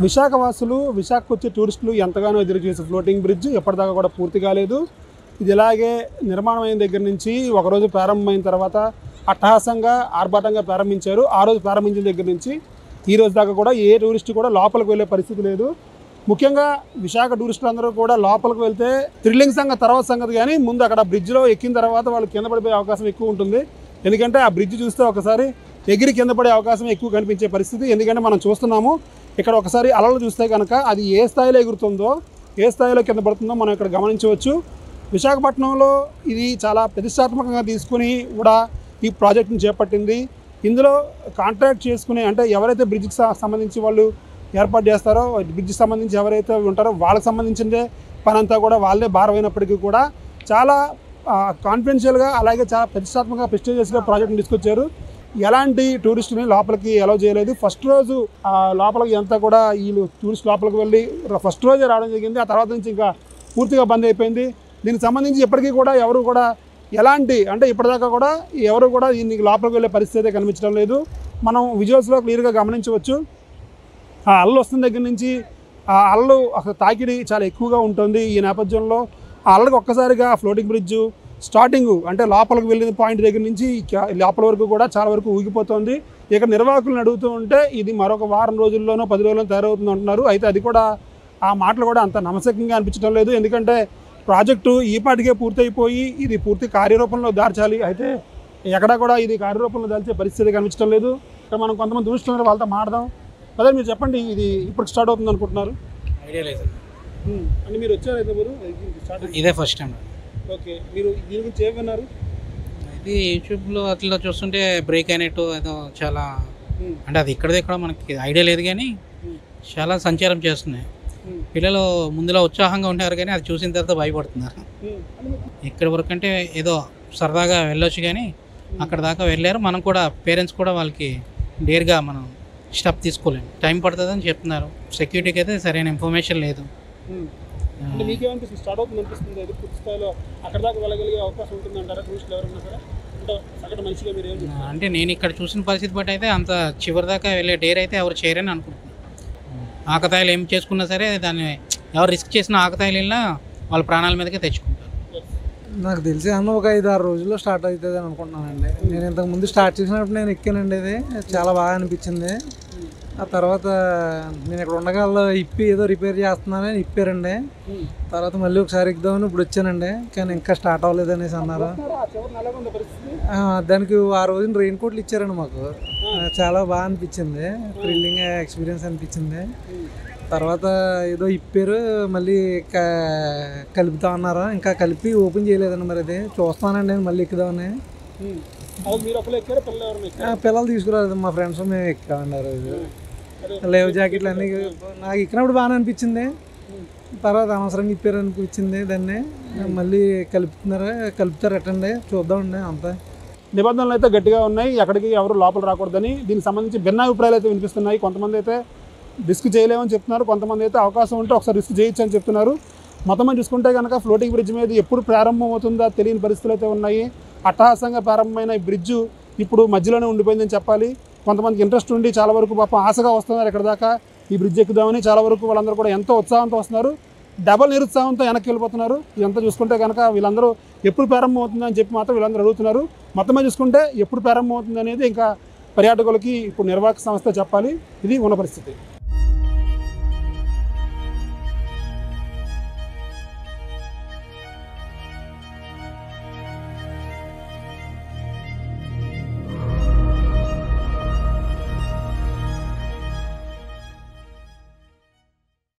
విశాఖ వాసులు విశాఖకు వచ్చే టూరిస్టులు ఎంతగానో ఎదురు చేసే ఫ్లోటింగ్ బ్రిడ్జ్ ఎప్పటిదాకా కూడా పూర్తి కాలేదు. ఇది ఇలాగే నిర్మాణం అయిన దగ్గర నుంచి ఒకరోజు ప్రారంభమైన తర్వాత అట్టహాసంగా ఆర్భాటంగా ప్రారంభించారు. ఆ రోజు ప్రారంభించిన దగ్గర నుంచి ఈ రోజు దాకా కూడా ఏ టూరిస్టు కూడా లోపలికి వెళ్ళే పరిస్థితి లేదు. ముఖ్యంగా విశాఖ టూరిస్టులు అందరూ కూడా లోపలికి వెళ్తే థ్రిల్లింగ్ తర్వాత సంగతి, కానీ ముందు అక్కడ బ్రిడ్జ్లో ఎక్కిన తర్వాత వాళ్ళు కింద పడిపోయే అవకాశం ఎక్కువ ఉంటుంది. ఎందుకంటే ఆ బ్రిడ్జ్ చూస్తే ఒకసారి ఎగిరి కింద పడే అవకాశం ఎక్కువ కనిపించే పరిస్థితి. ఎందుకంటే మనం చూస్తున్నాము ఇక్కడ ఒకసారి అలలు చూస్తే కనుక అది ఏ స్థాయిలో ఎగురుతుందో ఏ స్థాయిలో కింద పడుతుందో మనం ఇక్కడ గమనించవచ్చు. విశాఖపట్నంలో ఇది చాలా ప్రతిష్టాత్మకంగా తీసుకుని కూడా ఈ ప్రాజెక్టును చేపట్టింది. ఇందులో కాంట్రాక్ట్ చేసుకునే అంటే ఎవరైతే బ్రిడ్జ్కి సంబంధించి వాళ్ళు ఏర్పాటు చేస్తారో బ్రిడ్జ్కి సంబంధించి ఎవరైతే ఉంటారో వాళ్ళకి సంబంధించిందే పని అంతా కూడా వాళ్ళే భారమైనప్పటికీ కూడా చాలా కాన్ఫిడెన్షియల్గా అలాగే చాలా ప్రతిష్టాత్మకంగా ప్రెస్టీజియస్గా ప్రాజెక్ట్ని తీసుకొచ్చారు. ఎలాంటి టూరిస్టుని లోపలికి అలౌ చేయలేదు. ఫస్ట్ రోజు లోపలికి అంతా కూడా వీళ్ళు టూరిస్ట్ లోపలికి వెళ్ళి ఫస్ట్ రోజే రావడం జరిగింది. ఆ తర్వాత నుంచి ఇంకా పూర్తిగా బంద్ అయిపోయింది. దీనికి సంబంధించి ఇప్పటికీ కూడా ఎవరు కూడా ఎలాంటి అంటే ఇప్పటిదాకా కూడా ఎవరు కూడా దీనికి లోపలికి వెళ్ళే పరిస్థితి కనిపించడం లేదు. మనం విజువల్స్లో క్లియర్గా గమనించవచ్చు. ఆ అలలు వస్తున్న దగ్గర నుంచి ఆ అలలు అసలు తాకిడి చాలా ఎక్కువగా ఉంటుంది. ఈ నేపథ్యంలో ఆ అలలకు ఒక్కసారిగా ఫ్లోటింగ్ బ్రిడ్జు స్టార్టింగ్ అంటే లోపలికి వెళ్ళిన పాయింట్ దగ్గర నుంచి లోపల వరకు కూడా చాలా వరకు ఊగిపోతుంది. ఇక నిర్వాహకులను అడుగుతూ ఉంటే ఇది మరొక వారం రోజుల్లోనో 10 రోజుల్లోనో తయారవుతుంది అంటున్నారు. అయితే అది కూడా ఆ మాటలు కూడా అంత నమ్మశక్యంగా అనిపించడం లేదు. ఎందుకంటే ప్రాజెక్టు ఈపాటికే పూర్తయిపోయి ఇది పూర్తి కార్యరూపంలో దాల్చాలి. అయితే ఎక్కడా కూడా ఇది కార్యరూపంలో దాల్చే పరిస్థితి కనిపించడం లేదు. ఇక్కడ మనం కొంతమంది టూరిస్టులు వాళ్ళతో మాట్లాడదాం. అదే మీరు చెప్పండి, ఇది ఇప్పుడు స్టార్ట్ అవుతుంది అనుకుంటున్నారు? ఐడియా లేదు అంటే మీరు వచ్చారైతే మీరు ఇదే ఫస్ట్ టైం. ఓకే, మీరు దీని గురించి ఏమన్నారు? ఇది యూట్యూబ్లో అట్లా చూస్తుంటే బ్రేక్ అయినట్టు ఏదో చాలా అంటే అది ఇక్కడ మనకి ఐడియా లేదు, కానీ చాలా సంచారం చేస్తున్నాయి. పిల్లలు ముందులో ఉత్సాహంగా ఉంటారు కానీ అది చూసిన తర్వాత భయపడుతున్నారు. ఇక్కడి వరకు అంటే ఏదో సరదాగా వెళ్ళొచ్చు, కానీ అక్కడ దాకా వెళ్ళారు. మనం కూడా పేరెంట్స్ కూడా వాళ్ళకి డేర్గా మనం స్టెప్ తీసుకోలేము, టైం పడుతుందని చెప్తున్నారు. సెక్యూరిటీకి అయితే సరైన ఇన్ఫర్మేషన్ లేదు. అంటే మీకేమనిపిస్తుంది? స్టార్ట్ అవుతుంది అనిపిస్తుంది అది పూర్తి స్థాయిలో అక్కడ దాకా వెళ్ళగలిగే అవకాశం ఉంటుందంటారా టూరిస్టులు ఎవరైనా సరే? అంటే సగటు మనిషిగా మీరు ఏం అంటే నేను ఇక్కడ చూసిన పరిస్థితి బట్టి అయితే అంత చివరి దాకా వెళ్ళే డేర్ అయితే ఎవరు చేయరని అనుకుంటున్నాను. ఆకతాయిలు ఏం చేసుకున్నా సరే దాన్ని ఎవరు రిస్క్ చేసిన ఆకతాయిలు వెళ్ళినా వాళ్ళ ప్రాణాల మీదకే తెచ్చుకుంటారు. నాకు తెలిసి అన్న ఒక 5-6 రోజుల్లో స్టార్ట్ అవుతుంది అని అనుకుంటున్నానండి. నేను ఇంతకుముందు స్టార్ట్ చేసినప్పుడు నేను ఎక్కానండి, ఇది చాలా బాగా అనిపించింది. ఆ తర్వాత నేను ఇక్కడ ఉండగాల్లో ఇప్పి ఏదో రిపేర్ చేస్తున్నానని ఇప్పారండి. తర్వాత మళ్ళీ ఒకసారి ఎక్కుదామని ఇప్పుడు వచ్చానండి, కానీ ఇంకా స్టార్ట్ అవ్వలేదు అనేసి అన్నారు. దానికి ఆ రోజున రెయిన్ కోట్లు ఇచ్చారండి మాకు. చాలా బాగా అనిపించింది, థ్రిల్లింగ్ ఎక్స్పీరియన్స్ అనిపించింది. తర్వాత ఏదో ఇప్పారు, మళ్ళీ కలుపుతా అన్నారు. ఇంకా కలిపి ఓపెన్ చేయలేదండి. మరి అది చూస్తానండి నేను మళ్ళీ ఎక్కుదామని. పిల్లలు తీసుకురాలేదు, మా ఫ్రెండ్స్ మేము ఎక్కామండి ఆ రోజు. లేవ్ జాకెట్లు అన్నీ నాకు ఎక్కినప్పుడు బాగానే అనిపించింది. తర్వాత అనవసరంగా ఇప్పారు అనిపించింది. దాన్ని మళ్ళీ కలుపుతారు ఎట్టండి చూద్దామండి. అంతా నిబంధనలు అయితే గట్టిగా ఉన్నాయి, ఎక్కడికి ఎవరు లోపల రాకూడదని. దీనికి సంబంధించి భిన్నాభిప్రాయాలు అయితే వినిపిస్తున్నాయి. కొంతమంది అయితే రిస్క్ చేయలేమని చెప్తున్నారు, కొంతమంది అయితే అవకాశం ఉంటే ఒకసారి రిస్క్ చేయొచ్చు అని చెప్తున్నారు. మొత్తం చూసుకుంటే కనుక ఫ్లోటింగ్ బ్రిడ్జ్ మీద ఎప్పుడు ప్రారంభం అవుతుందో తెలియని పరిస్థితులు అయితే ఉన్నాయి. అట్టహాసంగా ప్రారంభమైన ఈ బ్రిడ్జ్ ఇప్పుడు మధ్యలోనే ఉండిపోయిందని చెప్పాలి. కొంతమందికి ఇంట్రెస్ట్ ఉండి చాలా వరకు పాపం ఆశగా వస్తున్నారు ఇక్కడ దాకా ఈ బ్రిడ్జ్ ఎక్కుదామని. చాలా వరకు వాళ్ళందరూ కూడా ఎంతో ఉత్సాహంతో వస్తున్నారు, డబల్ నిరుత్సాహంతో వెనక్కి వెళ్ళిపోతున్నారు. ఇదంతా చూసుకుంటే కనుక వీళ్ళందరూ ఎప్పుడు ప్రారంభం అవుతుందని చెప్పి మాత్రం వీళ్ళందరూ అడుగుతున్నారు. మొత్తమే చూసుకుంటే ఎప్పుడు ప్రారంభం అవుతుంది అనేది ఇంకా పర్యాటకులకి ఇప్పుడు నిర్వాహక సంస్థ చెప్పాలి. ఇది ఉన్న పరిస్థితి.